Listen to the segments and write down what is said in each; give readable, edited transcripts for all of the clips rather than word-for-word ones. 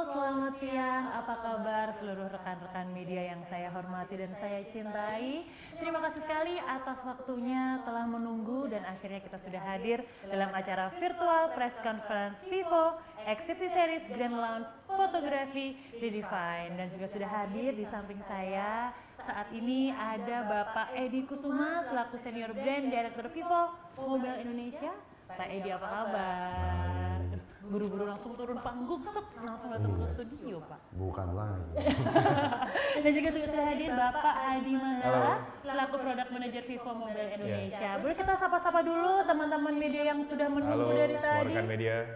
Selamat siang, apa kabar seluruh rekan-rekan media yang saya hormati dan saya cintai. Terima kasih sekali atas waktunya telah menunggu dan akhirnya kita sudah hadir dalam acara virtual press conference Vivo X50 Series Grand Launch Fotografi Redefine. Dan juga sudah hadir di samping saya saat ini ada Bapak Edi Kusuma selaku Senior Brand Director Vivo Mobile Indonesia. Pak Edi, apa kabar? Buru-buru langsung turun panggung, langsung datang ke studio, Pak. Bukan lagi. Dan juga sudah hadir Bapak Adi Mandala selaku Product Manager Vivo Mobile Indonesia. Boleh kita sapa-sapa dulu teman-teman media yang sudah menunggu dari tadi. Halo semua rekan media.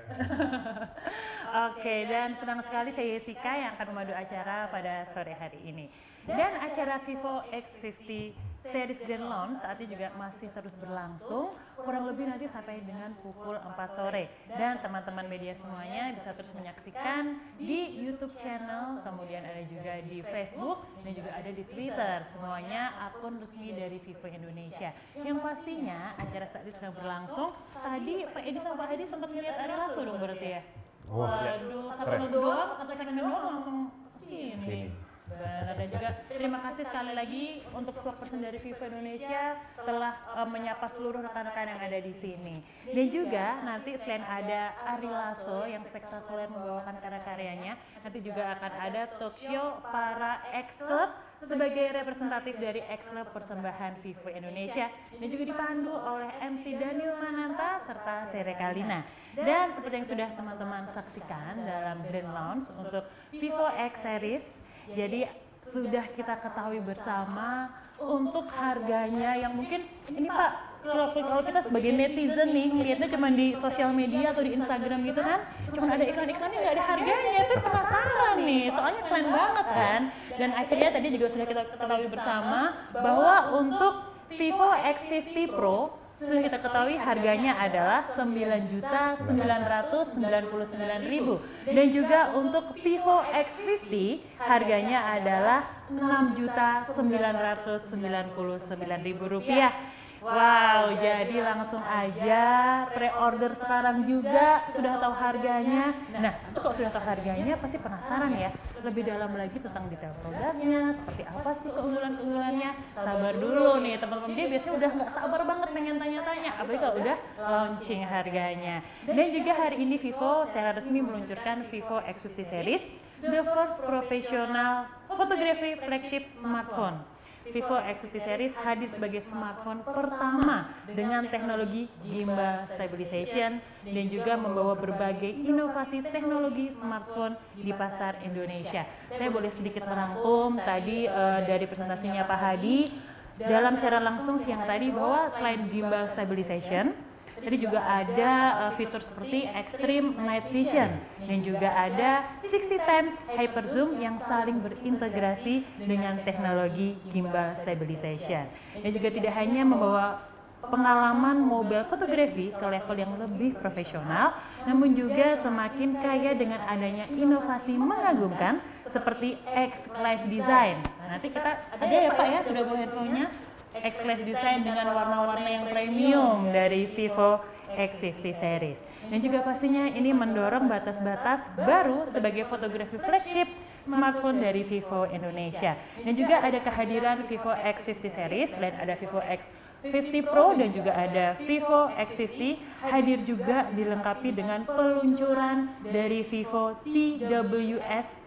Oke, dan senang sekali saya Jessica yang akan memandu acara pada sore hari ini. Dan acara Vivo X50 Series Grand Launch saat ini juga masih terus berlangsung, kurang lebih nanti sampai dengan pukul 4 sore. Dan teman-teman media semuanya bisa terus menyaksikan di YouTube channel, kemudian ada juga di Facebook, dan juga ada di Twitter. Semuanya akun resmi dari Vivo Indonesia. Yang pastinya acara saat ini sedang berlangsung. Tadi Pak Edi sama Pak Hadi sempat melihat Ari Lasso dong berarti ya? Waduh, satu segmen doang langsung kesini. Benar, dan juga terima kasih sekali lagi untuk spokesperson dari Vivo Indonesia telah menyapa seluruh rekan-rekan yang ada di sini. Dan juga nanti selain ada Ari Lasso yang spektakuler membawakan karya-karyanya, nanti juga akan ada talk show para X-Club sebagai representatif dari X-Club persembahan Vivo Indonesia dan juga dipandu oleh MC Daniel Mananta serta Sere Kalina. Dan seperti yang sudah teman-teman saksikan dalam Grand Launch untuk Vivo X Series, jadi sudah kita ketahui bersama untuk harganya yang mungkin ini Pak, kalau kita sebagai netizen nih melihatnya cuma di sosial media atau di Instagram gitu kan, cuma ada iklan-iklannya nggak ada harganya, itu penasaran nih, soalnya keren banget kan. Dan akhirnya tadi juga sudah kita ketahui bersama bahwa untuk Vivo X50 Pro sudah kita ketahui harganya adalah 9.999.000 dan juga untuk Vivo X50 harganya adalah 6.999.000 rupiah. Wow, jadi langsung aja pre-order sekarang juga sudah tahu harganya. Nah, itu kalau sudah tahu harganya pasti penasaran ya, lebih dalam lagi tentang detail produknya, seperti apa sih keunggulan-keunggulannya. Sabar dulu nih teman-teman, dia biasanya udah nggak sabar banget pengen tanya-tanya, apalagi kalau udah launching harganya. Dan juga hari ini Vivo secara resmi meluncurkan Vivo X50 Series, the first professional photography flagship smartphone. Vivo X50 Series hadir sebagai smartphone pertama dengan teknologi gimbal stabilization dan juga membawa berbagai inovasi teknologi smartphone di pasar Indonesia. Saya boleh sedikit merangkum tadi dari presentasinya Pak Hadi dalam secara langsung siang tadi bahwa selain gimbal stabilization, tadi juga ada fitur seperti Extreme Night Vision dan juga ada 60 times Hyper Zoom yang saling berintegrasi dengan teknologi gimbal stabilization. Dan juga tidak hanya membawa pengalaman mobile fotografi ke level yang lebih profesional, namun juga semakin kaya dengan adanya inovasi mengagumkan seperti X-Class Design. Nah, nanti kita ada ya Pak ya, sudah bawa handphonenya. X-Class Design dengan warna-warna yang premium dari Vivo X50 Series. Dan juga pastinya ini mendorong batas-batas baru sebagai fotografi flagship smartphone dari Vivo Indonesia. Dan juga ada kehadiran Vivo X50 Series, selain ada Vivo X50 Pro dan juga ada Vivo X50, hadir juga dilengkapi dengan peluncuran dari Vivo TWS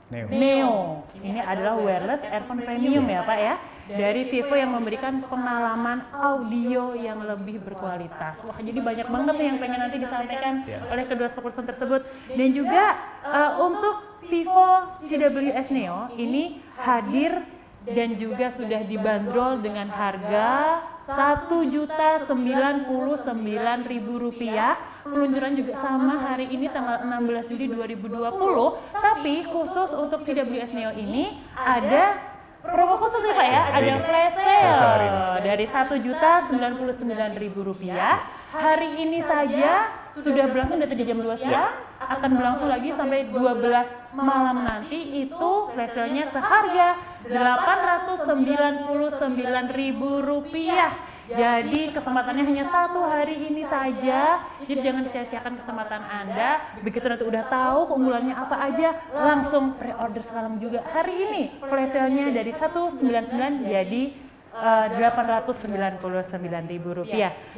Neo. Ini adalah wireless earphone premium ya Pak ya, dari Vivo yang memberikan pengalaman audio yang lebih berkualitas. Wah, jadi banyak banget nih yang pengen nanti disampaikan oleh kedua spokesperson tersebut. Dan juga untuk Vivo TWS Neo ini hadir dan juga sudah dibanderol dengan harga Rp1.099.000. Peluncuran juga sama hari ini tanggal 16 Juli 2020, tapi khusus untuk TWS Neo ini ada promo khusus ya Pak ya, ada flash Flash hari ini. sale dari Rp1.099.000. Hari ini saja sudah berlangsung dari jam 2 siang, akan berlangsung lagi sampai 12 malam nanti. Itu flash sale-nya seharga Rp899.000. Jadi kesempatannya hanya satu hari ini saja. Jadi jangan sia-siakan kesempatan Anda. Begitu nanti udah tahu keunggulannya apa aja, langsung pre-order sekarang juga. Hari ini flash sale-nya dari 199 jadi Rp899.000.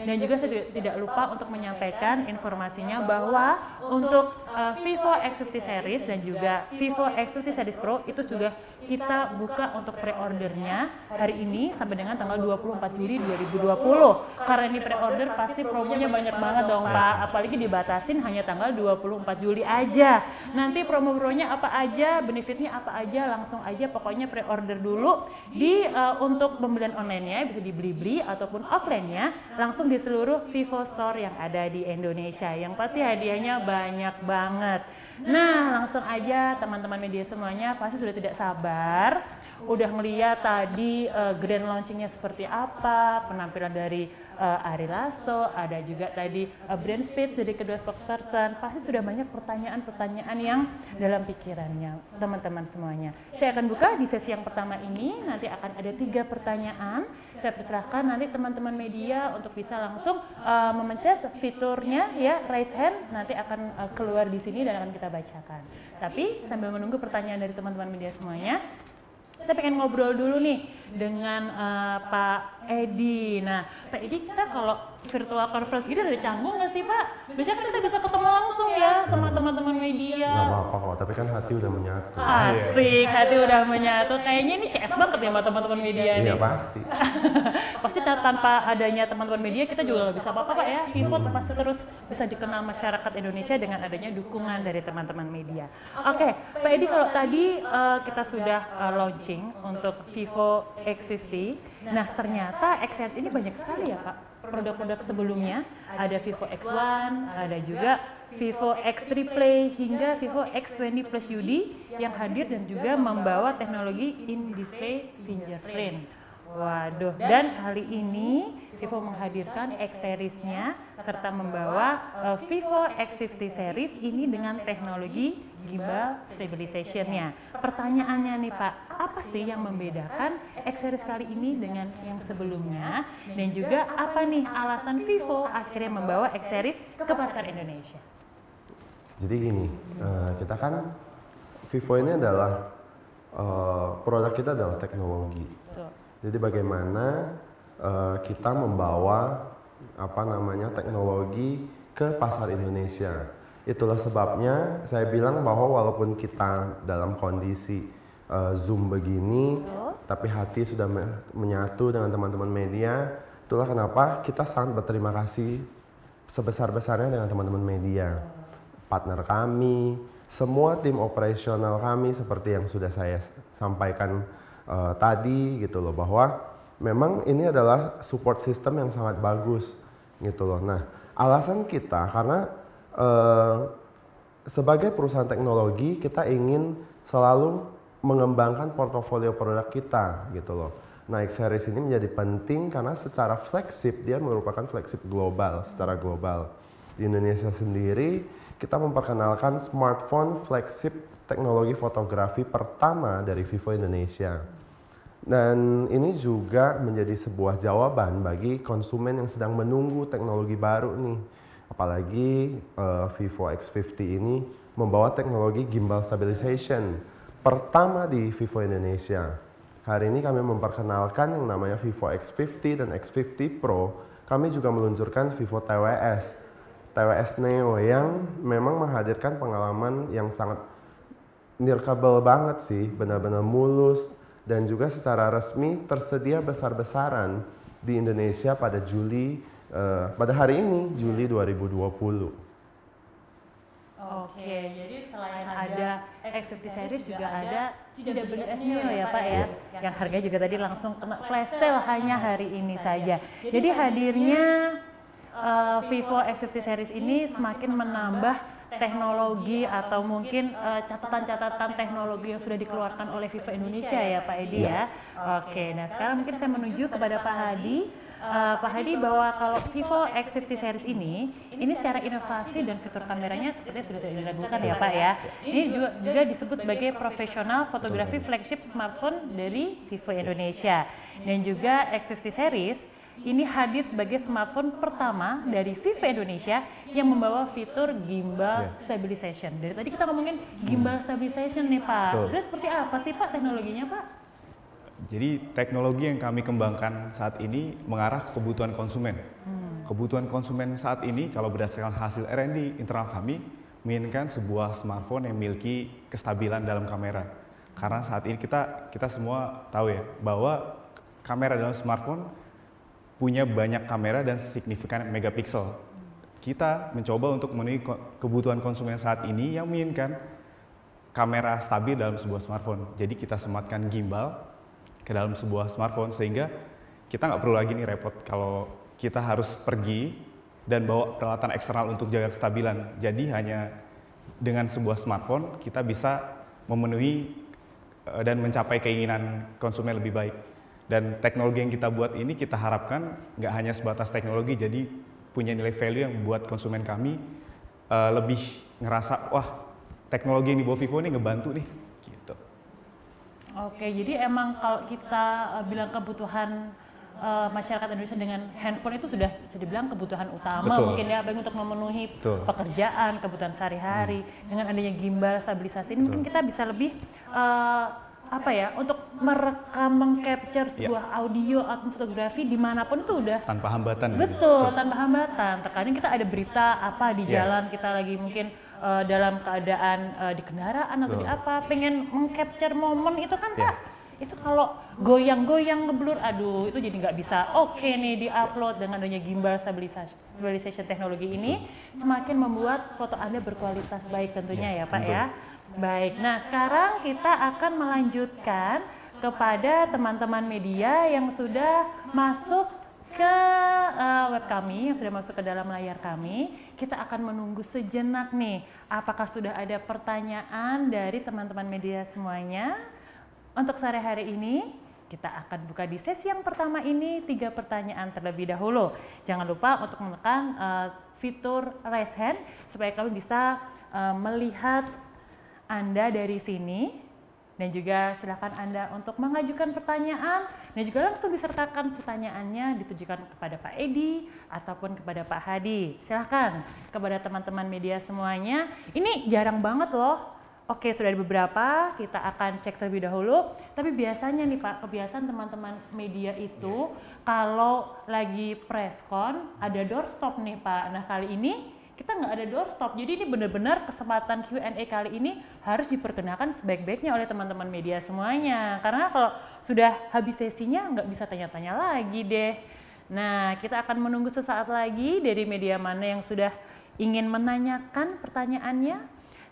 Dan juga saya tidak lupa untuk menyampaikan informasinya bahwa untuk Vivo X50 series dan juga Vivo X50 series Pro itu juga kita buka untuk pre-ordernya hari ini sampai dengan tanggal 24 Juli 2020. Karena ini pre-order pasti promonya banyak banget dong Pak, apalagi dibatasin hanya tanggal 24 Juli aja. Nanti promo-promonya apa aja, benefitnya apa aja, langsung aja pokoknya pre-order dulu di untuk pembelian online-nya bisa di Blibli ataupun offline-nya langsung di seluruh Vivo Store yang ada di Indonesia. Yang pasti hadiahnya banyak banget. Nah, langsung aja teman-teman media semuanya pasti sudah tidak sabar. Udah ngeliat tadi grand launchingnya seperti apa, penampilan dari Ari Lasso, ada juga tadi brand speech dari kedua spokesperson. Pasti sudah banyak pertanyaan-pertanyaan yang dalam pikirannya teman-teman semuanya. Saya akan buka di sesi yang pertama ini, nanti akan ada 3 pertanyaan. Saya persilahkan nanti teman-teman media untuk bisa langsung memencet fiturnya ya, raise hand, nanti akan keluar di sini dan akan kita bacakan. Tapi sambil menunggu pertanyaan dari teman-teman media semuanya, saya pengen ngobrol dulu nih dengan Pak Edi. Nah, Pak Edi, kita kalau virtual conference gini ada canggung nggak sih Pak? Biasanya kan kita bisa ketemu langsung ya sama teman-teman media. Nggak apa-apa kok, tapi kan hati udah menyatu. Asik, hati udah menyatu. Kayaknya ini CS banget ya sama teman-teman media nih. Iya pasti. Pasti tanpa adanya teman-teman media kita juga nggak bisa apa-apa Pak ya. Vivo pasti terus bisa dikenal masyarakat Indonesia dengan adanya dukungan dari teman-teman media. Oke, Pak Edi, kalau tadi kita sudah launching untuk Vivo X50. Nah, ternyata X series ini banyak sekali ya Pak. Produk-produk sebelumnya ada Vivo X1, ada juga Vivo X3 Play hingga Vivo X20 Plus UD yang hadir dan juga membawa teknologi in-display fingerprint. Waduh, dan kali ini Vivo menghadirkan X series-nya serta membawa Vivo X50 series ini dengan teknologi gimbal stabilization-nya. Pertanyaannya nih Pak, apa sih yang membedakan X series kali ini dengan yang sebelumnya? Dan juga apa nih alasan Vivo akhirnya membawa X series ke pasar Indonesia? Jadi gini, kita kan Vivo ini adalah produk kita adalah teknologi. Betul. Jadi bagaimana kita membawa teknologi ke pasar Indonesia. Itulah sebabnya saya bilang bahwa walaupun kita dalam kondisi Zoom begini, tapi hati sudah menyatu dengan teman-teman media. Itulah kenapa kita sangat berterima kasih sebesar-besarnya dengan teman-teman media, partner kami, semua tim operasional kami seperti yang sudah saya sampaikan tadi gitu loh, bahwa memang ini adalah support system yang sangat bagus gitu loh. Nah, alasan kita karena sebagai perusahaan teknologi kita ingin selalu mengembangkan portofolio produk kita gitu loh. Nah, X series ini menjadi penting karena secara flagship dia merupakan flagship global, secara global. Di Indonesia sendiri kita memperkenalkan smartphone flagship teknologi fotografi pertama dari Vivo Indonesia. Dan ini juga menjadi sebuah jawaban bagi konsumen yang sedang menunggu teknologi baru nih. Apalagi Vivo X50 ini membawa teknologi gimbal stabilization pertama di Vivo Indonesia. Hari ini kami memperkenalkan yang namanya Vivo X50 dan X50 Pro. Kami juga meluncurkan Vivo TWS Neo yang memang menghadirkan pengalaman yang sangat nirkable banget sih, benar-benar mulus, dan juga secara resmi tersedia besar-besaran di Indonesia pada pada hari ini, Juli 2020. Oke, jadi selain ada X50 series juga ada GWS Neo ya Pak ya, yang harganya juga tadi langsung kena flash sale hanya hari ini saja. Jadi hadirnya Vivo X50 series ini semakin menambah teknologi atau mungkin catatan-catatan teknologi yang sudah dikeluarkan oleh Vivo Indonesia ya Pak Hadi ya. Oke, nah sekarang mungkin saya menuju kepada Pak Hadi. Pak Hadi, bahwa kalau Vivo X50 series ini secara inovasi dan fitur kameranya seperti sudah tidak diragukan ya Pak ya. Ini juga disebut sebagai profesional fotografi flagship smartphone dari Vivo Indonesia. Dan juga X50 series ini hadir sebagai smartphone pertama dari Vivo Indonesia yang membawa fitur gimbal stabilization. Dari tadi kita ngomongin gimbal stabilization nih Pak. Sebenarnya seperti apa sih Pak teknologinya Pak? Jadi teknologi yang kami kembangkan saat ini mengarah ke kebutuhan konsumen. Kebutuhan konsumen saat ini kalau berdasarkan hasil R&D internal kami menginginkan sebuah smartphone yang memiliki kestabilan dalam kamera. Karena saat ini kita semua tahu ya bahwa kamera dalam smartphone punya banyak kamera dan signifikan megapiksel. Kita mencoba untuk memenuhi kebutuhan konsumen saat ini yang menginginkan kamera stabil dalam sebuah smartphone. Jadi kita sematkan gimbal ke dalam sebuah smartphone sehingga kita nggak perlu lagi nih repot kalau kita harus pergi dan bawa peralatan eksternal untuk jaga kestabilan. Jadi hanya dengan sebuah smartphone kita bisa memenuhi dan mencapai keinginan konsumen lebih baik. Dan teknologi yang kita buat ini kita harapkan nggak hanya sebatas teknologi, jadi punya nilai value yang membuat konsumen kami lebih ngerasa wah teknologi yang dibawa Vivo ini ngebantu nih. Gitu. Oke, jadi emang kalau kita bilang kebutuhan masyarakat Indonesia dengan handphone itu sudah bisa dibilang kebutuhan utama. Betul. Mungkin ya, baik untuk memenuhi pekerjaan, kebutuhan sehari-hari. Dengan adanya gimbal stabilisasi ini mungkin kita bisa lebih untuk merekam, mengcapture sebuah audio atau fotografi dimanapun itu udah tanpa hambatan. Betul, tanpa hambatan. Terkadang kita ada berita apa di jalan, kita lagi mungkin dalam keadaan di kendaraan atau di apa, pengen mengcapture momen itu kan Pak, itu kalau goyang-goyang ngeblur, aduh itu jadi nggak bisa oke nih di-upload. Dengan adanya gimbal stabilization teknologi ini semakin membuat foto Anda berkualitas baik tentunya ya Pak ya. Baik, nah sekarang kita akan melanjutkan kepada teman-teman media yang sudah masuk ke web kami, yang sudah masuk ke dalam layar kami. Kita akan menunggu sejenak nih, apakah sudah ada pertanyaan dari teman-teman media semuanya. Untuk sore hari ini, kita akan buka di sesi yang pertama ini 3 pertanyaan terlebih dahulu. Jangan lupa untuk menekan fitur raise hand supaya kami bisa melihat Anda dari sini, dan juga silakan Anda untuk mengajukan pertanyaan dan juga langsung disertakan pertanyaannya ditujukan kepada Pak Edi ataupun kepada Pak Hadi. Silakan kepada teman-teman media semuanya. Ini jarang banget loh. Oke, sudah ada beberapa, kita akan cek terlebih dahulu. Tapi biasanya nih Pak, kebiasaan teman-teman media itu kalau lagi preskon ada doorstop nih Pak. Nah kali ini kita nggak ada doorstop, jadi ini benar-benar kesempatan Q&A kali ini harus diperkenakan sebaik-baiknya oleh teman-teman media semuanya. Karena kalau sudah habis sesinya nggak bisa tanya-tanya lagi deh. Nah, kita akan menunggu sesaat lagi dari media mana yang sudah ingin menanyakan pertanyaannya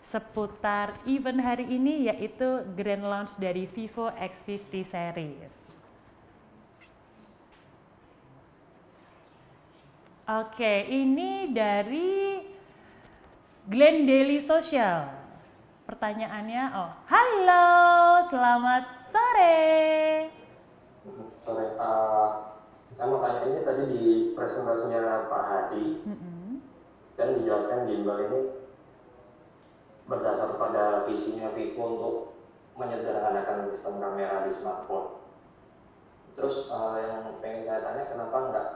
seputar event hari ini, yaitu grand launch dari Vivo X50 series. Oke, ini dari Glenn Daily Social. Pertanyaannya, halo, selamat sore. Sore, saya mau tanya, ini tadi di presentasinya Pak Hadi, kan dijelaskan gimbal ini berdasar pada visinya Vivo untuk menyederhanakan sistem kamera di smartphone. Terus yang pengen saya tanya, kenapa nggak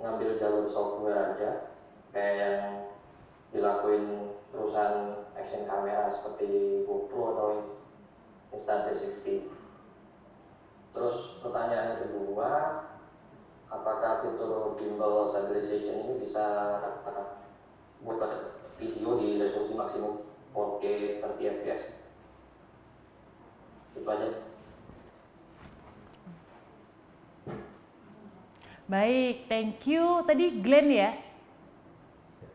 ngambil jalur software aja kayak yang dilakuin perusahaan action kamera seperti GoPro atau Insta360. Terus pertanyaan kedua, apakah fitur gimbal stabilization ini bisa buat video di resolusi maksimum 4K 30 fps? Itu aja. Baik, thank you. Tadi Glenn ya?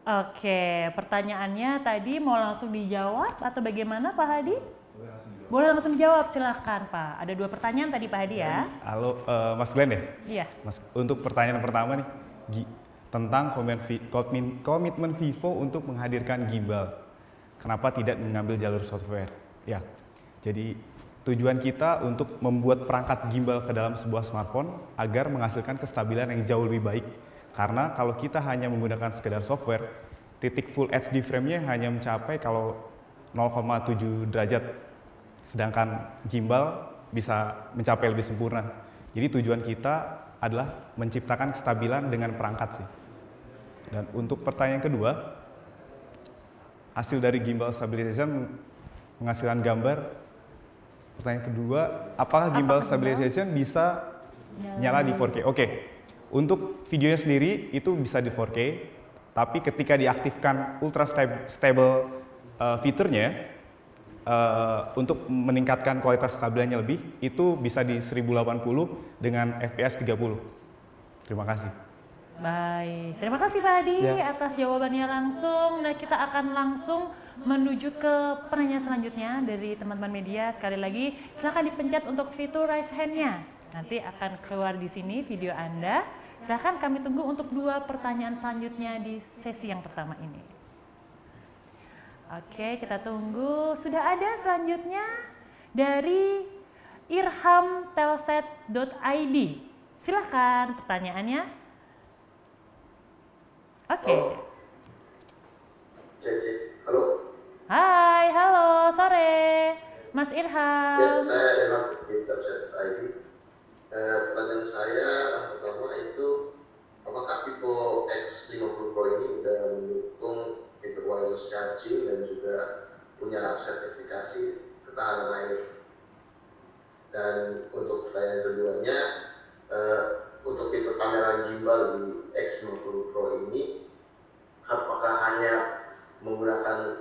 Oke, pertanyaannya tadi mau langsung dijawab atau bagaimana Pak Hadi? Boleh langsung jawab, silahkan Pak. Ada 2 pertanyaan tadi Pak Hadi ya? Halo, Mas Glenn ya? Iya. Mas, untuk pertanyaan pertama nih, tentang komitmen Vivo untuk menghadirkan gimbal. kenapa tidak mengambil jalur software? Ya, jadi tujuan kita untuk membuat perangkat gimbal ke dalam sebuah smartphone agar menghasilkan kestabilan yang jauh lebih baik. Karena kalau kita hanya menggunakan sekedar software, titik full HD frame-nya hanya mencapai kalau 0,7 derajat, sedangkan gimbal bisa mencapai lebih sempurna. Jadi tujuan kita adalah menciptakan kestabilan dengan perangkat sih. Dan untuk pertanyaan kedua, hasil dari gimbal stabilization menghasilkan gambar. Pertanyaan kedua, apakah gimbal stabilization bisa nyala di 4K? Oke, untuk videonya sendiri itu bisa di 4K, tapi ketika diaktifkan ultra stable fiturnya untuk meningkatkan kualitas stabilannya lebih, itu bisa di 1080 dengan FPS 30. Terima kasih. Baik, terima kasih Pak Hadi atas jawabannya langsung. Nah, kita akan langsung menuju ke penanya selanjutnya dari teman-teman media. Sekali lagi, silakan dipencet untuk fitur raise hand-nya. Nanti akan keluar di sini video Anda. Silakan kami tunggu untuk 2 pertanyaan selanjutnya di sesi yang pertama ini. Oke, kita tunggu. Sudah ada selanjutnya dari irhamtelset.id. Silakan pertanyaannya. Oke. Halo. Hai, halo, sore, Mas Irham. Ya, saya Irham di Telset.id. Pertanyaan saya yang pertama itu, apakah Vivo X50 Pro ini sudah mendukung fitur wireless charging dan juga punya sertifikasi ketahanan air? Dan untuk pertanyaan keduanya, untuk fitur kamera gimbal di X50 Pro ini, apakah hanya menggunakan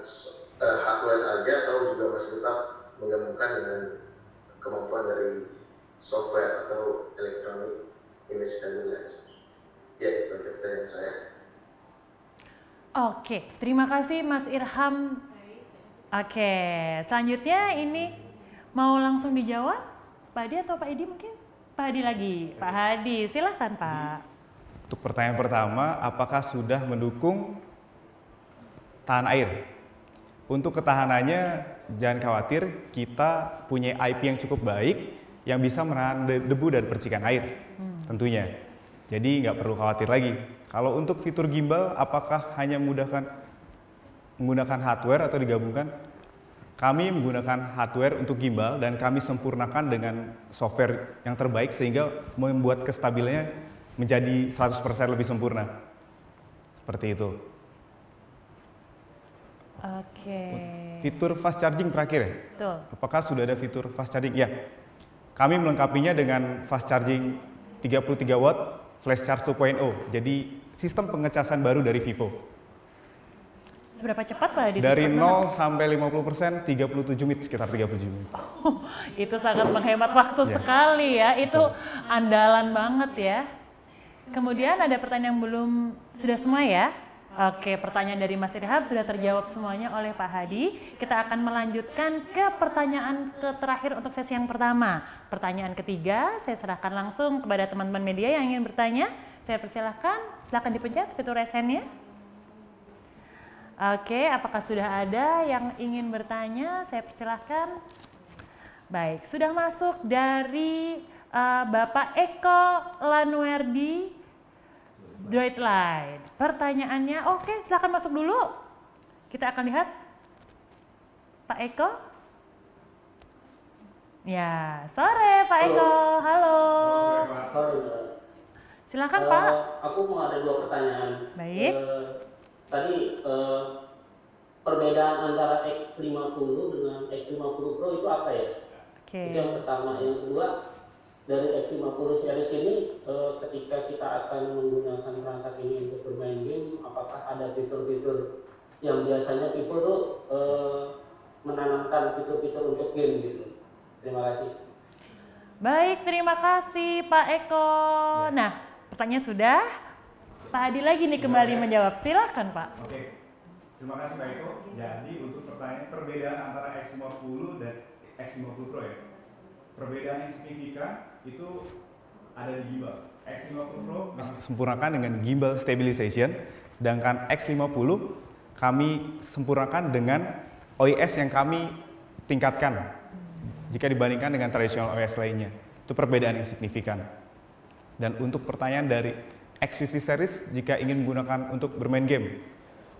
hardware aja atau juga masih tetap menggabungkan dengan kemampuan dari software atau electronic image stabilizer? Ya, itu aja pertanyaan saya. Oke, terima kasih Mas Irham. Oke, selanjutnya ini mau langsung dijawab Pak Hadi atau Pak Edi mungkin? Pak Hadi lagi, Pak Hadi, silakan Pak. Untuk pertanyaan pertama, apakah sudah mendukung tahan air? Untuk ketahanannya, jangan khawatir, kita punya IP yang cukup baik yang bisa menahan debu dan percikan air, tentunya. Jadi nggak perlu khawatir lagi. Kalau untuk fitur gimbal, apakah hanya menggunakan hardware atau digabungkan? Kami menggunakan hardware untuk gimbal dan kami sempurnakan dengan software yang terbaik sehingga membuat kestabilannya menjadi 100% lebih sempurna. Seperti itu. Oke. Fitur fast charging terakhir ya? Betul. Apakah sudah ada fitur fast charging? Ya. Kami melengkapinya dengan fast charging 33 watt flash charge 2.0. Jadi sistem pengecasan baru dari Vivo. Seberapa cepat Pak Hadi? Dari 0 sampai 50%, 37 menit, sekitar 37 menit. Oh, itu sangat menghemat waktu sekali ya. Itu andalan banget ya. Kemudian ada pertanyaan yang belum, sudah semua ya? Oke, pertanyaan dari Mas Irham sudah terjawab semuanya oleh Pak Hadi. Kita akan melanjutkan ke pertanyaan terakhir untuk sesi yang pertama. Pertanyaan ketiga, saya serahkan langsung kepada teman-teman media yang ingin bertanya. Saya persilahkan, silakan dipencet fitur raise hand-nya. Oke, apakah sudah ada yang ingin bertanya? Saya persilahkan. Baik, sudah masuk dari Bapak Eko Lanuerdi Droidline. Pertanyaannya, oke, silakan masuk dulu. Kita akan lihat Pak Eko. Ya, sore Pak Eko. Halo. Silakan Pak. Aku mau ada 2 pertanyaan. Baik. Tadi perbedaan antara X50 dengan X50 Pro itu apa ya? Oke. Itu yang pertama. Yang kedua, dari X50 series ini ketika kita akan menggunakan perangkat ini untuk bermain game, apakah ada fitur-fitur yang biasanya Vivo tuh menanamkan fitur-fitur untuk game gitu? Terima kasih. Baik, terima kasih Pak Eko. Nah, pertanyaan sudah. Pak Hadi lagi nih kembali menjawab. Silakan Pak. Oke, terima kasih Pak Eko. Jadi untuk pertanyaan perbedaan antara X50 dan X50 Pro ya. Perbedaan yang signifikan itu ada di gimbal. X50 Pro kami sempurnakan dengan gimbal stabilization, sedangkan X50 kami sempurnakan dengan OIS yang kami tingkatkan jika dibandingkan dengan tradisional OIS lainnya. Itu perbedaan yang signifikan. Dan untuk pertanyaan dari X50 series jika ingin menggunakan untuk bermain game,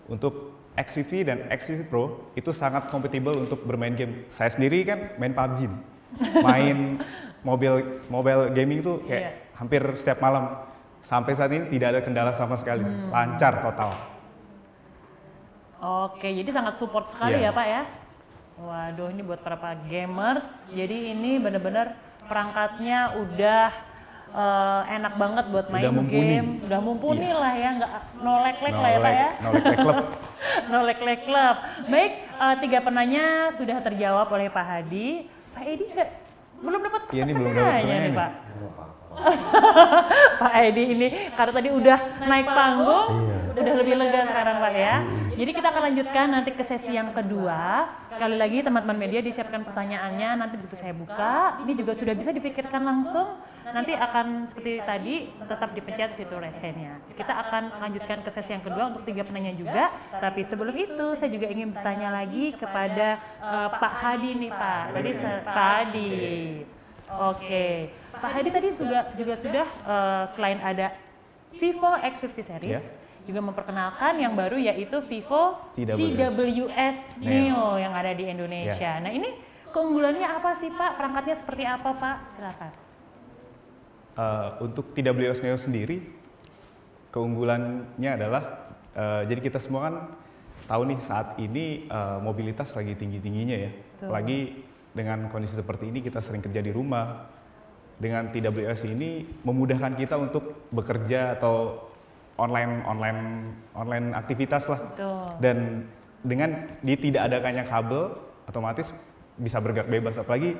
untuk X50 dan X50 Pro itu sangat kompatibel untuk bermain game. Saya sendiri kan main PUBG, main mobile gaming itu kayak hampir setiap malam. Sampai saat ini tidak ada kendala sama sekali, lancar total. Oke, jadi sangat support sekali ya Pak ya. Waduh, ini buat para gamers. Jadi ini benar-benar perangkatnya udah enak banget buat main game. Udah mumpuni lah ya, nggak no lag lah ya Pak ya. No lag club. No lag club. Baik, 3 penanya sudah terjawab oleh Pak Hadi. Pak Edi belum dapat Iya, ini belum dapat pertanyaan nih nih. Pak. Pak Edi ini karena tadi udah naik panggung, udah lebih lega sekarang Pak ya. Jadi kita akan lanjutkan nanti ke sesi yang kedua. Sekali lagi teman-teman media disiapkan pertanyaannya, nanti begitu saya buka, ini juga sudah bisa dipikirkan langsung. Nanti akan seperti tadi tetap dipencet fitur raise hand-nya. Kita akan lanjutkan ke sesi yang kedua untuk 3 penanya juga. Tapi sebelum itu saya juga ingin bertanya lagi kepada Pak Hadi nih Pak. Tadi Pak Hadi. Oke, Pak Hadi tadi juga sudah selain ada Vivo X50 series, juga memperkenalkan yang baru yaitu Vivo TWS Neo yang ada di Indonesia. Nah ini keunggulannya apa sih Pak? Perangkatnya seperti apa Pak? Silakan. Untuk TWS Neo sendiri, keunggulannya adalah jadi kita semua kan tahu nih saat ini mobilitas lagi tinggi-tingginya ya. Apalagi dengan kondisi seperti ini kita sering kerja di rumah. Dengan TWS ini memudahkan kita untuk bekerja atau online aktivitas lah. Dan dengan tidak adakannya kabel, otomatis bisa bergerak bebas. Apalagi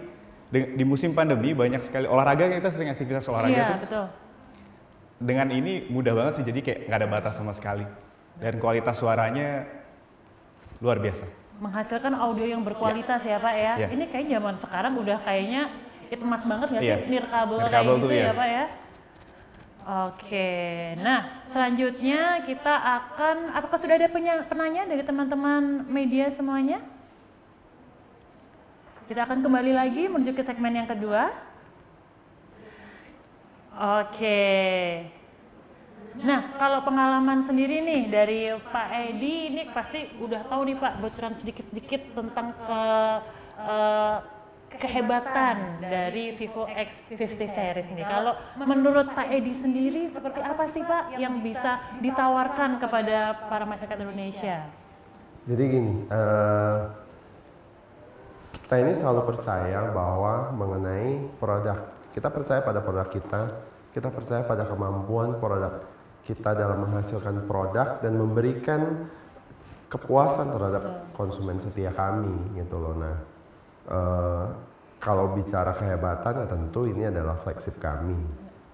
di musim pandemi banyak sekali olahraga, kita sering aktivitas olahraga tuh. Betul. Dengan ini mudah banget sih, jadi kayak nggak ada batas sama sekali. Dan kualitas suaranya luar biasa. Menghasilkan audio yang berkualitas ya Pak ya. Ini kayak zaman sekarang udah kayaknya itu emas banget nggak sih nirkabel kayak gitu ya Pak ya. Oke, nah selanjutnya kita akan, apakah sudah ada penanya dari teman-teman media semuanya? Kita akan kembali lagi menuju ke segmen yang kedua. Oke. Nah, kalau pengalaman sendiri nih dari Pak Edi, ini pasti udah tahu nih Pak bocoran sedikit-sedikit tentang kehebatan dari Vivo X50 series ini. Kalau menurut Pak Edi sendiri, seperti apa sih Pak yang bisa ditawarkan kepada para masyarakat Indonesia? Jadi gini, kita ini selalu percaya bahwa mengenai produk, kita percaya pada produk kita percaya pada kemampuan produk kita dalam menghasilkan produk dan memberikan kepuasan terhadap konsumen setia kami gitu loh. Nah, kalau bicara kehebatan ya tentu ini adalah flagship kami.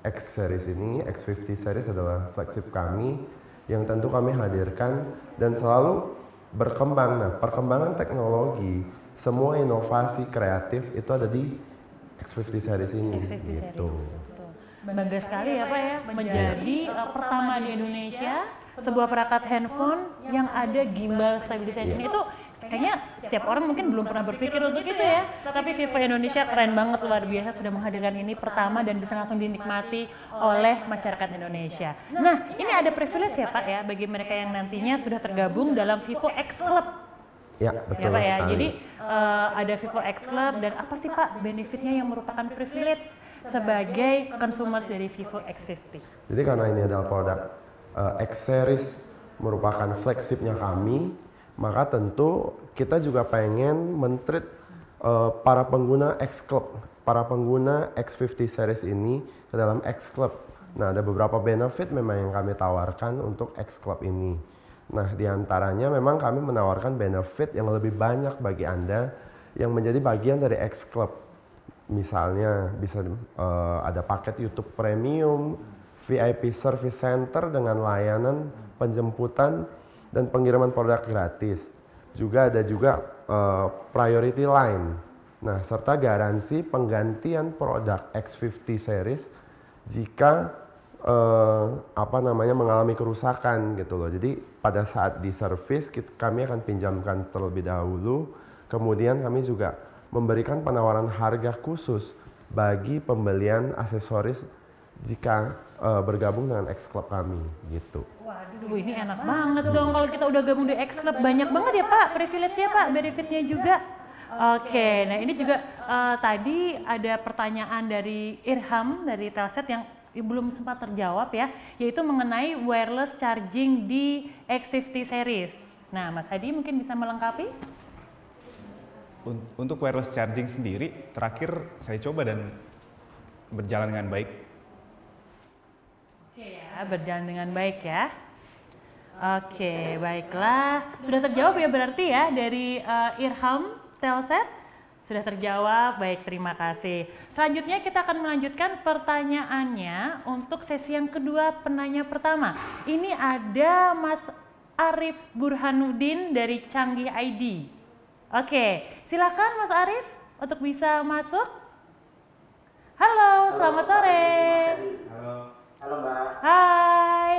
X series ini, X50 series adalah flagship kami yang tentu kami hadirkan dan selalu berkembang. Nah, perkembangan teknologi, semua inovasi kreatif itu ada di X50 series ini gitu. Bangga sekali ya Pak ya, menjadi pertama di Indonesia sebuah perangkat handphone yang ada gimbal stabilization. Itu kayaknya setiap orang mungkin belum pernah berpikir untuk itu ya. Tapi Vivo Indonesia keren banget, luar biasa sudah menghadirkan ini pertama dan bisa langsung dinikmati oleh masyarakat Indonesia. Nah, ini ada privilege ya Pak ya bagi mereka yang nantinya sudah tergabung dalam Vivo X Club. Ya, betul ya Pak ya. sekali. Jadi ada Vivo X Club dan apa sih Pak benefitnya yang merupakan privilege sebagai consumers dari Vivo X50? Jadi karena ini adalah produk X series merupakan flagshipnya kami, maka tentu kita juga pengen men-treat para pengguna X Club, para pengguna X50 series ini ke dalam X Club. Nah, ada beberapa benefit memang yang kami tawarkan untuk X Club ini. Nah, diantaranya memang kami menawarkan benefit yang lebih banyak bagi Anda yang menjadi bagian dari X Club. Misalnya bisa ada paket YouTube Premium, VIP Service Center dengan layanan penjemputan dan pengiriman produk gratis. Juga ada Priority Line. Nah, serta garansi penggantian produk X50 series jika mengalami kerusakan gitu loh. Jadi pada saat di servis kami akan pinjamkan terlebih dahulu, kemudian kami juga memberikan penawaran harga khusus bagi pembelian aksesoris jika bergabung dengan X Club kami gitu. Waduh, ini enak banget dong kalau kita udah gabung di X Club. Banyak banget ya Pak privilege-nya Pak, benefitnya juga. Oke, nah ini juga tadi ada pertanyaan dari Irham dari Telset yang belum sempat terjawab ya, yaitu mengenai wireless charging di X50 series. Nah, Mas Hadi mungkin bisa melengkapi? Untuk wireless charging sendiri, terakhir saya coba dan berjalan dengan baik. Oke ya, berjalan dengan baik ya. Oke, baiklah. Sudah terjawab ya berarti ya dari Irham Telset? Sudah terjawab, baik terima kasih. Selanjutnya kita akan melanjutkan pertanyaannya untuk sesi yang kedua penanya pertama. Ini ada Mas Arif Burhanuddin dari Canggih ID. Oke, silakan Mas Arif untuk bisa masuk. Halo, selamat sore. Halo. Halo Mbak. Hai.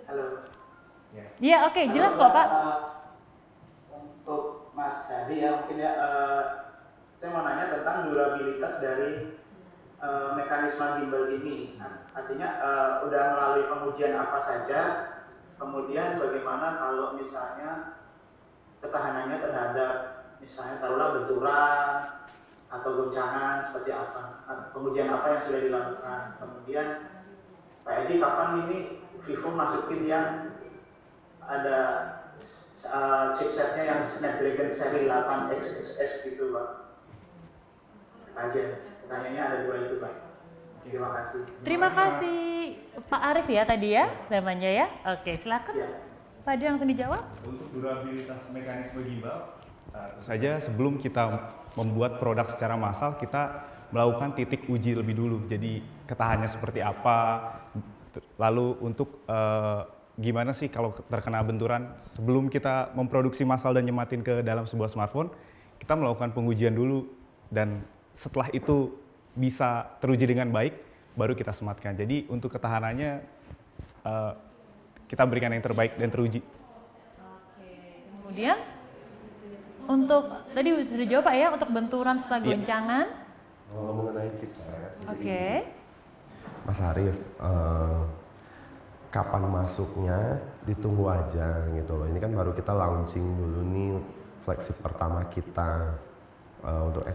Halo. Ya oke, jelas kok Pak. Untuk Mas Hadi ya mungkin ya, saya mau nanya tentang durabilitas dari mekanisme gimbal ini. Artinya udah melalui pengujian apa saja, kemudian bagaimana kalau misalnya ketahanannya terhadap misalnya taruhlah benturan atau goncangan seperti apa, pengujian apa yang sudah dilakukan. Kemudian Pak Edi, kapan ini Vivo masukin yang ada chipsetnya yang Snapdragon seri 8XXS gitu Pak? Aja, pertanyaannya ada dua itu Pak. Terima kasih. Terima kasih Pak Arif ya tadi ya namanya ya. Oke, silakan. Ya. Pak Adi langsung dijawab. Untuk durabilitas mekanisme gimbal, tentu saja sebelum kita membuat produk secara massal, kita melakukan titik uji lebih dulu. Jadi ketahanannya seperti apa, lalu untuk gimana sih kalau terkena benturan. Sebelum kita memproduksi massal dan nyematin ke dalam sebuah smartphone, kita melakukan pengujian dulu, dan setelah itu bisa teruji dengan baik, baru kita sematkan. Jadi untuk ketahanannya kita berikan yang terbaik dan teruji. Oke, kemudian untuk tadi sudah jawab Pak ya, untuk benturan setelah goncangan. Kalau mengenai chipset, Oke. Mas Arif, kapan masuknya ditunggu aja gitu loh. Ini kan baru kita launching dulu nih flagship pertama kita untuk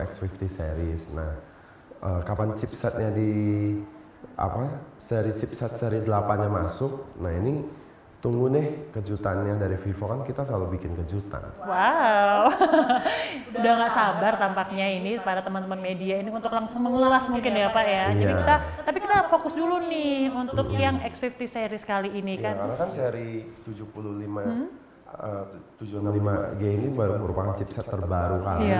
X50 series. Nah, kapan chipsetnya chipset seri 8-nya masuk. Nah, ini tunggu nih kejutannya dari Vivo, kan kita selalu bikin kejutan. Wow, udah nggak sabar tampaknya ini para teman-teman media ini untuk langsung mengulas mungkin ya Pak ya. Jadi tapi kita fokus dulu nih untuk yang X50 series kali ini kan. Karena kan seri 75G ini baru merupakan chipset terbaru kali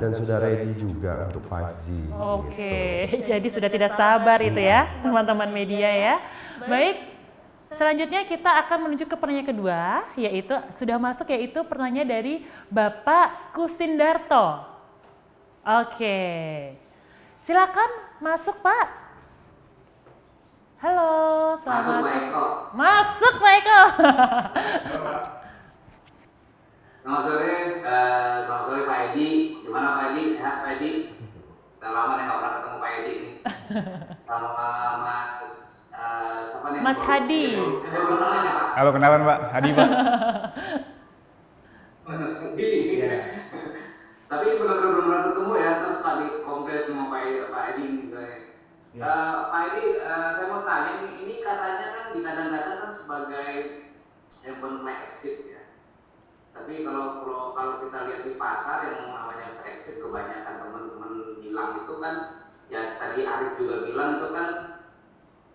dan sudah ready juga untuk 5G. Oke, jadi sudah tidak sabar itu ya teman-teman media ya. Baik. Selanjutnya kita akan menuju ke pertanyaan kedua, yaitu sudah masuk, yaitu pertanyaan dari Bapak Kusindarto. Oke, silakan masuk Pak. Halo, selamat. Masuk Pak Eko. Masuk Pak Eko. Selamat sore Pak Edi. Gimana Pak Edi? Sehat Pak Edi? Udah lama nih nggak pernah ketemu Pak Edi nih. Sama Mas Hadi. Halo, kenalan Pak, Hadi Pak. Mas Hadi. Tapi ini benar-benar belum pernah ketemu ya, terus tadi komplit sama Pak Edi misalnya. Pak Edi, saya mau tanya ini katanya kan dikadang-kadang kan sebagai handphone flagship ya. Tapi kalau kita lihat di pasar yang namanya flagship, kebanyakan teman-teman bilang itu kan, ya tadi Arif juga bilang itu kan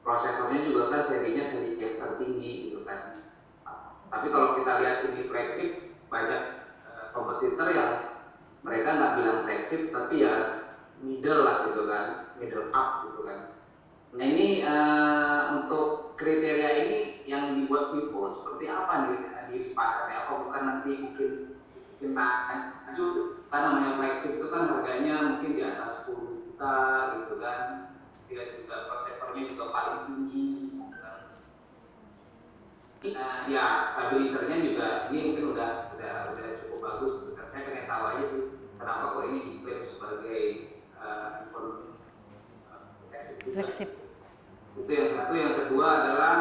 prosesornya juga kan serinya seri yang tertinggi gitu kan. Tapi kalau kita lihat ini flagship, banyak kompetitor yang mereka nggak bilang flagship tapi ya middle lah gitu kan, middle up gitu kan. Nah ini untuk kriteria ini yang dibuat Vivo seperti apa nih di pasarnya? Apa bukan nanti mungkin maju, kan namanya flagship itu kan harganya mungkin di atas 10 juta gitu kan. kemudian juga prosesornya juga paling tinggi. Ya stabilisernya juga ini mungkin udah cukup bagus. Gitu. Saya pengen tahu aja sih kenapa kok ini diklaim sebagai Flagship. Itu yang satu. Yang kedua adalah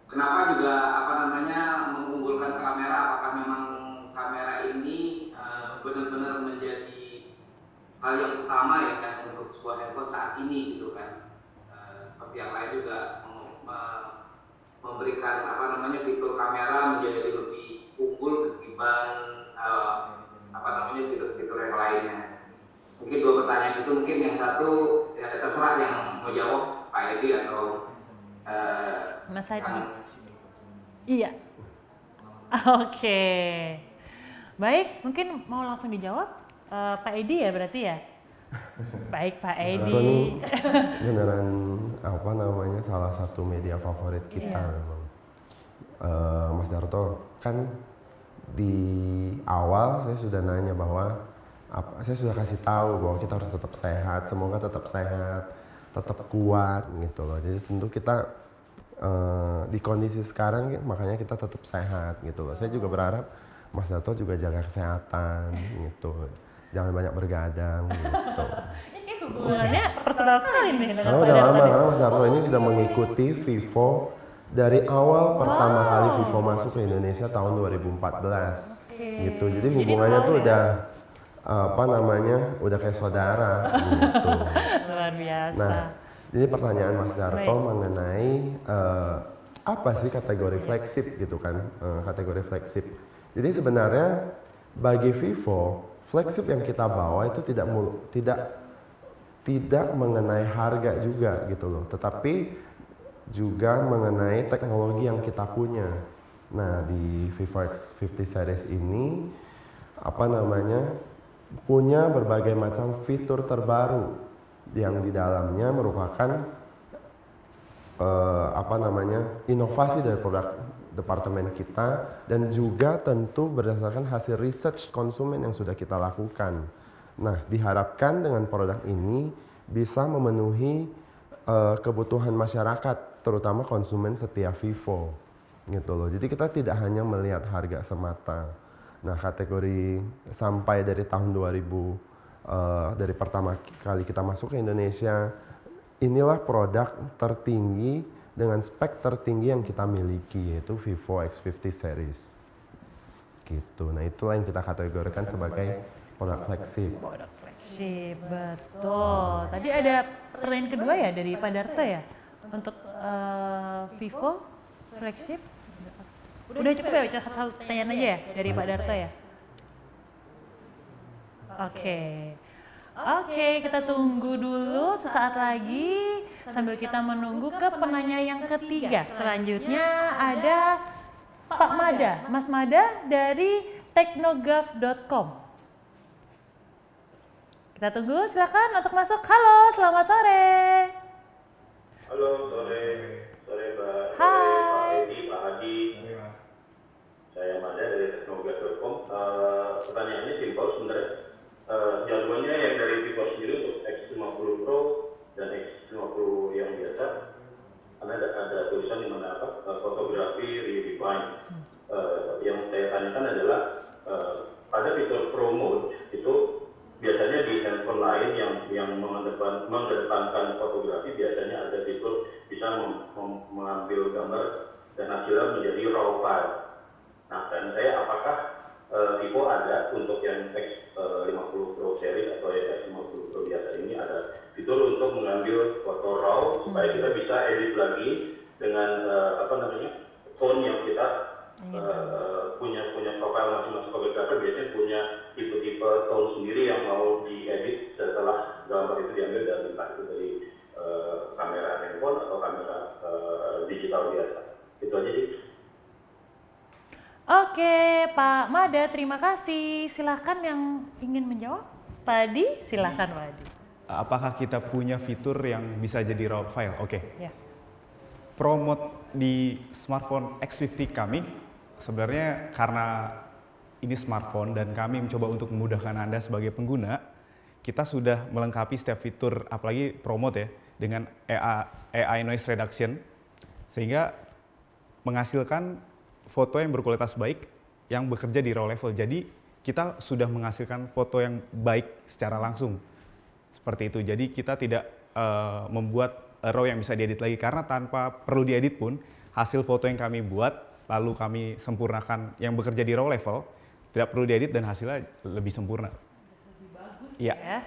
kenapa juga mengunggulkan kamera? Apakah memang kamera ini benar-benar menjadi hal yang utama ya kan untuk sebuah handphone saat ini gitu kan? Seperti yang lain juga memberikan fitur kamera menjadi lebih unggul ketimbang fitur-fitur yang lainnya. Mungkin dua pertanyaan itu, mungkin yang satu ya terserah yang mau jawab Pak Edi atau Mas Hadi. Iya. Oke. Baik, mungkin mau langsung dijawab Pak Edi ya berarti ya. Baik Pak Edi. Ini beneran salah satu media favorit kita memang. Mas Darto, kan di awal saya sudah nanya bahwa saya sudah kasih tahu bahwa kita harus tetap sehat, semoga tetap sehat, tetap kuat gitu loh. Jadi tentu kita di kondisi sekarang makanya kita tetap sehat gitu loh. Saya juga berharap Mas Darto juga jaga kesehatan gitu. Jangan banyak bergadang gitu. Ini hubungannya personal sekali nih dengan Karena udah lama, karena Mas Darto ini sudah mengikuti Vivo dari awal pertama kali Vivo masuk ke Indonesia tahun 2014 gitu. Jadi hubungannya tuh udah udah kayak saudara gitu. Luar biasa. Nah, jadi pertanyaan Mas Darto mengenai apa sih kategori flagship gitu kan, kategori flagship. Jadi sebenarnya bagi Vivo, flagship yang kita bawa itu tidak mengenai harga juga gitu loh, tetapi juga mengenai teknologi yang kita punya. Nah, di Vivo X50 series ini punya berbagai macam fitur terbaru yang di dalamnya merupakan inovasi dari produk departemen kita dan juga tentu berdasarkan hasil research konsumen yang sudah kita lakukan. Nah, diharapkan dengan produk ini bisa memenuhi kebutuhan masyarakat, terutama konsumen setia Vivo gitu loh. Jadi kita tidak hanya melihat harga semata. Nah, kategori sampai dari tahun 2000, dari pertama kali kita masuk ke Indonesia, inilah produk tertinggi dengan spek tertinggi yang kita miliki, yaitu Vivo X50 series. Gitu. Nah, itulah yang kita kategorikan sebagai produk flagship. Produk flagship, betul. Tadi ada pertanyaan kedua ya dari Pak Darto ya, untuk Vivo flagship. Udah cukup ya, satu pertanyaan aja ya dari Pak Darto ya. Oke, kita tunggu dulu sesaat lagi sambil kita menunggu ke penanya yang ketiga. Selanjutnya ada Pak Mada, Mas Mada dari teknogaf.com. Kita tunggu, silakan untuk masuk. Halo, selamat sore. Halo, sore Mbak. Hai. Pak Edi, Pak Hadi. Saya Mada dari teknogaf.com. Pertanyaannya simpel sebenarnya. Jagoannya yang dari Vivo sendiri untuk X50 Pro dan X50 yang biasa, karena ada tulisan di mana fotografi redefine. Yang saya tanyakan adalah pada fitur Pro mode itu biasanya di handphone lain yang mengedepankan fotografi biasanya ada fitur bisa mengambil gambar dan hasilnya menjadi raw file. Nah, dan saya apakah Vivo ada untuk yang X50 Pro series atau X50 Pro biasa ini ada fitur untuk mengambil foto raw supaya kita bisa edit lagi dengan tone yang kita punya profil masing-masing fotografer biasanya punya tipe-tipe tone sendiri yang mau diedit setelah gambar itu diambil dan entah itu dari kamera handphone atau kamera digital biasa. Itu aja sih. Oke, Pak Mada, terima kasih. Silahkan yang ingin menjawab. Pak Adi, silahkan Pak Adi. Apakah kita punya fitur yang bisa jadi raw file? Oke. Ya. Pro mode di smartphone X50 kami, sebenarnya karena ini smartphone dan kami mencoba untuk memudahkan Anda sebagai pengguna, kita sudah melengkapi setiap fitur, apalagi promote ya, dengan AI noise reduction, sehingga menghasilkan foto yang berkualitas baik yang bekerja di raw level. Jadi kita sudah menghasilkan foto yang baik secara langsung, seperti itu. Jadi kita tidak membuat raw yang bisa diedit lagi, karena tanpa perlu diedit pun hasil foto yang kami buat lalu kami sempurnakan yang bekerja di raw level, tidak perlu diedit dan hasilnya lebih sempurna. Iya. Ya.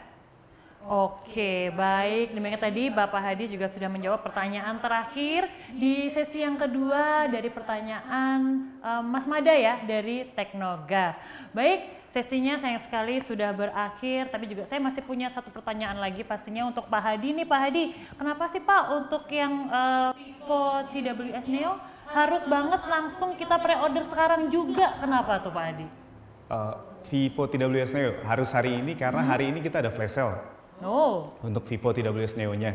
Oke, baik. Demikian tadi Bapak Hadi juga sudah menjawab pertanyaan terakhir di sesi yang kedua dari pertanyaan Mas Mada ya dari Teknoga. Baik, sesinya sayang sekali sudah berakhir, tapi juga saya masih punya satu pertanyaan lagi pastinya untuk Pak Hadi nih. Pak Hadi, kenapa sih Pak untuk yang Vivo TWS Neo harus banget langsung kita pre-order sekarang juga? Kenapa tuh Pak Hadi? Vivo TWS Neo harus hari ini karena hari ini kita ada flash sale. Oh. Untuk Vivo TWS Neo-nya.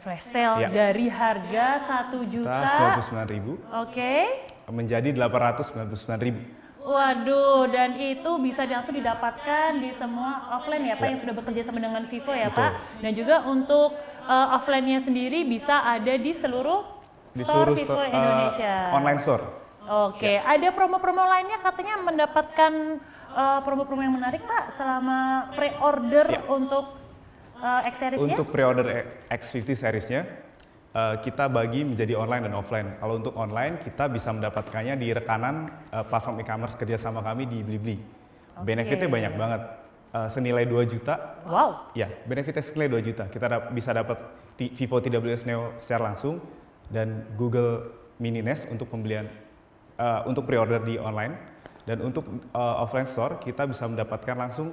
Flash sale Ya. dari harga 1.099.000. Oke. Menjadi 899.000. Waduh, dan itu bisa langsung didapatkan di semua offline ya Pak yang sudah bekerja sama dengan Vivo ya Betul. Pak. Dan juga untuk offline-nya sendiri bisa ada di seluruh store Vivo Indonesia. Online store. Oke, ada promo-promo lainnya katanya mendapatkan promo-promo yang menarik Pak selama pre-order untuk X-Series-nya? Untuk pre-order X50 series-nya, kita bagi menjadi online dan offline. Kalau untuk online, kita bisa mendapatkannya di rekanan platform e-commerce kerjasama kami di Blibli. Benefitnya banyak banget, senilai 2 juta. Wow. Ya, benefitnya senilai 2 juta. Kita bisa dapat Vivo TWS Neo secara langsung dan Google Mini Nest untuk pembelian untuk pre-order di online, dan untuk offline store kita bisa mendapatkan langsung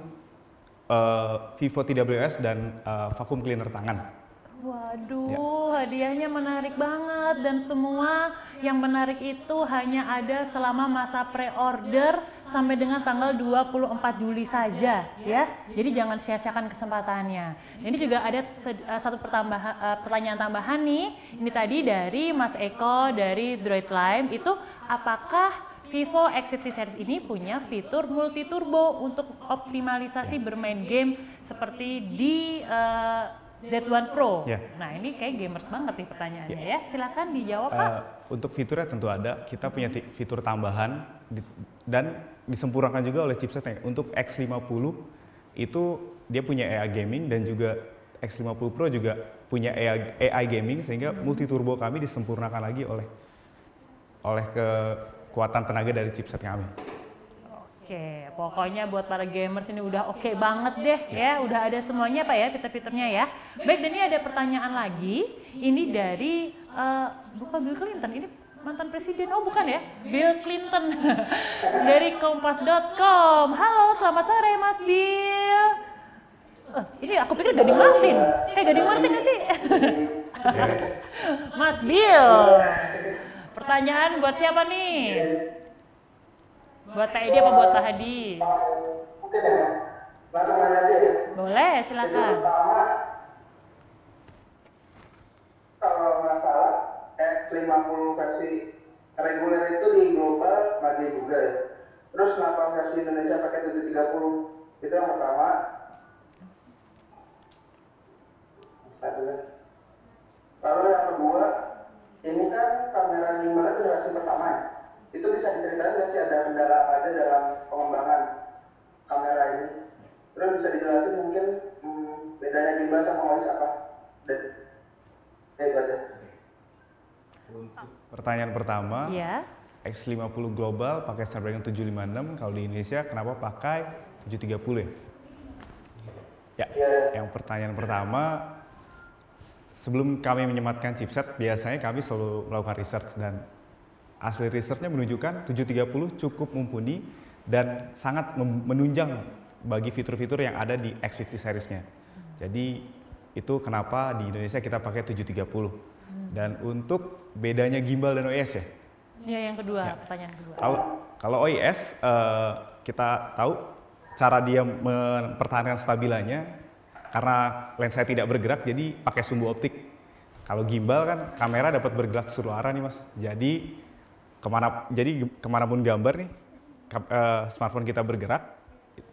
Vivo TWS dan vacuum cleaner tangan. Waduh, hadiahnya menarik banget dan semua yang menarik itu hanya ada selama masa pre-order sampai dengan tanggal 24 Juli saja ya. Jadi jangan sia-siakan kesempatannya. Ini juga ada satu pertanyaan tambahan nih. Ini tadi dari Mas Eko dari Droid Lime, itu apakah Vivo X50 series ini punya fitur multi turbo untuk optimalisasi bermain game seperti di Z1 Pro. Nah ini kayak gamers banget nih pertanyaannya ya. Silakan dijawab Pak. Untuk fiturnya tentu ada. Kita punya fitur tambahan dan disempurnakan juga oleh chipsetnya. Untuk X50 itu dia punya AI gaming, dan juga X50 Pro juga punya AI gaming, sehingga multi turbo kami disempurnakan lagi oleh kekuatan tenaga dari chipset kami. Oke, pokoknya buat para gamers ini udah oke banget deh ya, udah ada semuanya Pak ya fitur-fiturnya ya. Baik, dan ini ada pertanyaan lagi, ini dari bukan Bill Clinton, ini mantan presiden, oh bukan ya, Bill Clinton dari kompas.com. Halo, selamat sore Mas Bill. Ini aku pikir Gading Martin, kayak Gading Martin gak sih? Mas Bill, pertanyaan buat siapa nih? Buat Pak Edi apa buat Pak Hadi? Mungkin ya, langsung aja ya. Boleh, silakan. Kalau nggak salah, X50 versi reguler itu di global lagi juga ya. Terus kenapa versi Indonesia pakai 730? Itu yang pertama. Lalu yang kedua, ini kan kamera gimbal generasi pertama ya. Itu bisa diceritain nggak sih ada kendala apa aja dalam pengembangan kamera ini? Terus bisa dijelasin mungkin bedanya gimbal sama OIS apa? Itu aja. Pertanyaan pertama, ya. X50 global pakai Snapdragon 756, kalau di Indonesia kenapa pakai 730 ya? Yang pertanyaan pertama, sebelum kami menyematkan chipset, biasanya kami selalu melakukan research, dan hasil researchnya menunjukkan 730 cukup mumpuni dan sangat menunjang bagi fitur-fitur yang ada di X50 seriesnya. Jadi itu kenapa di Indonesia kita pakai 730. Dan untuk bedanya gimbal dan OIS ya? Ya, yang kedua, pertanyaan kedua. Kalau OIS kita tahu cara dia mempertahankan stabilannya karena lensa tidak bergerak, jadi pakai sumbu optik. Kalau gimbal kan kamera dapat bergerak seluruh arah nih Mas. Jadi kemanapun gambar nih, smartphone kita bergerak,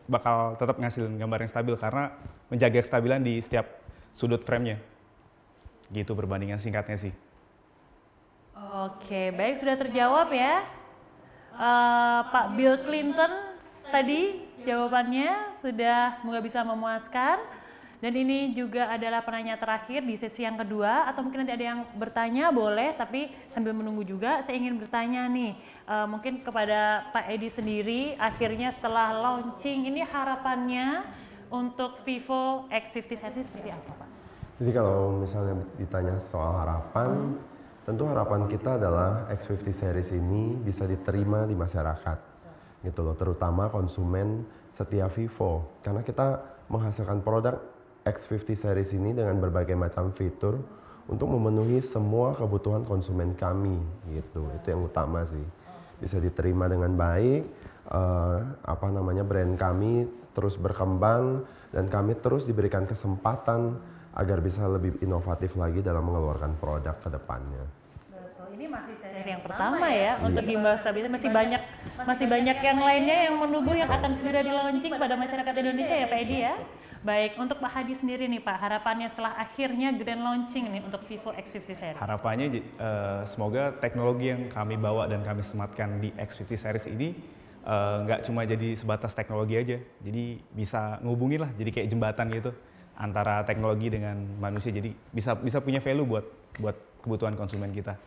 bakal tetap ngasilin gambar yang stabil karena menjaga kestabilan di setiap sudut frame-nya. Gitu perbandingan singkatnya sih. Oke, baik, sudah terjawab ya. Pak Bill Clinton tadi jawabannya sudah, semoga bisa memuaskan. Dan ini juga adalah penanya terakhir di sesi yang kedua, atau mungkin nanti ada yang bertanya boleh, tapi sambil menunggu juga saya ingin bertanya nih, mungkin kepada Pak Edi sendiri, akhirnya setelah launching ini harapannya untuk Vivo X50 series seperti apa Pak? Jadi kalau misalnya ditanya soal harapan, tentu harapan kita adalah X50 series ini bisa diterima di masyarakat, gitu loh, terutama konsumen setia Vivo, karena kita menghasilkan produk X50 series ini dengan berbagai macam fitur untuk memenuhi semua kebutuhan konsumen kami, gitu. Itu yang utama sih. Bisa diterima dengan baik, brand kami terus berkembang dan kami terus diberikan kesempatan agar bisa lebih inovatif lagi dalam mengeluarkan produk ke depannya. Ini masih seri yang pertama ya untuk gimbal stabilitas, masih banyak yang lainnya yang menunggu yang akan segera di launching pada masyarakat Indonesia ya Pak Edi ya. Baik, untuk Pak Hadi sendiri nih Pak, harapannya setelah akhirnya grand launching nih untuk Vivo X50 series. Harapannya semoga teknologi yang kami bawa dan kami sematkan di X50 series ini nggak cuma jadi sebatas teknologi aja, jadi bisa ngehubungin lah, jadi kayak jembatan gitu antara teknologi dengan manusia, jadi bisa punya value buat kebutuhan konsumen kita.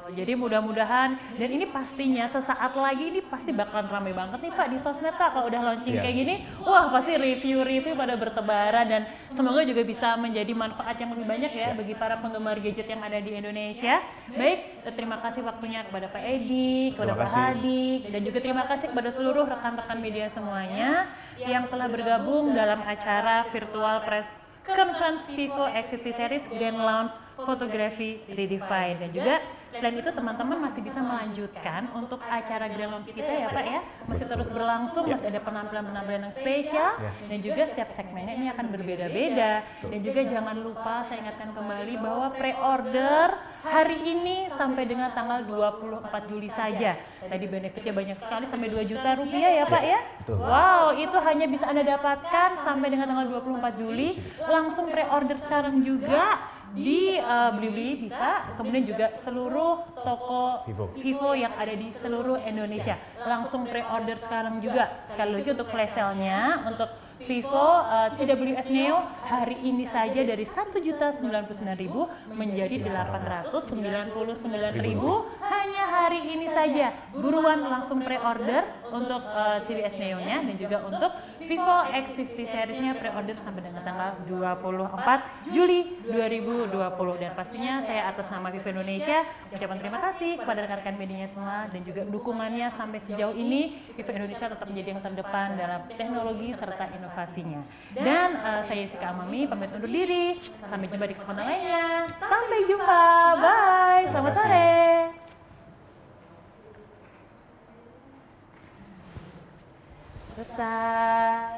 Jadi mudah-mudahan, dan ini pastinya sesaat lagi ini pasti bakalan ramai banget nih Pak di sosmed Pak kalau udah launching kayak gini. Wah, pasti review-review pada bertebaran dan semoga juga bisa menjadi manfaat yang lebih banyak ya bagi para penggemar gadget yang ada di Indonesia. Baik, terima kasih waktunya kepada Pak Edi, kepada Pak Hadi, dan juga terima kasih kepada seluruh rekan-rekan media semuanya yang telah bergabung dalam acara virtual press Conference Vivo X50 Series Grand Launch Photography Redefined. Dan juga selain itu teman-teman masih bisa melanjutkan untuk acara Grand Launch kita ya Pak ya, masih terus berlangsung, masih ada penampilan-penampilan yang spesial dan juga setiap segmennya ini akan berbeda-beda. Dan juga jangan lupa saya ingatkan kembali bahwa pre-order hari ini sampai dengan tanggal 24 Juli saja. Tadi benefitnya banyak sekali sampai 2 juta rupiah ya Pak ya. Wow, itu hanya bisa Anda dapatkan sampai dengan tanggal 24 Juli. Langsung pre-order sekarang juga di Blibli bisa, kemudian juga seluruh toko Vivo yang ada di seluruh Indonesia. Langsung pre-order sekarang juga. Sekali lagi untuk flash sale-nya untuk Vivo CWS Neo hari ini saja dari 1.099.000 menjadi 899.000 hanya hari ini saja. Buruan langsung pre-order untuk CWS Neo-nya dan juga untuk Vivo X50 series-nya pre-order sampai dengan tanggal 24 Juli 2020. Dan pastinya saya atas nama Vivo Indonesia ucapkan terima kasih kepada rekan-rekan medianya semua dan juga dukungannya sampai sejauh ini. Vivo Indonesia tetap menjadi yang terdepan dalam teknologi serta inovasinya. Dan saya Jessica Amami pamit undur diri. Sampai jumpa di kesempatan lainnya. Sampai jumpa. Bye. Selamat sore. Selesai.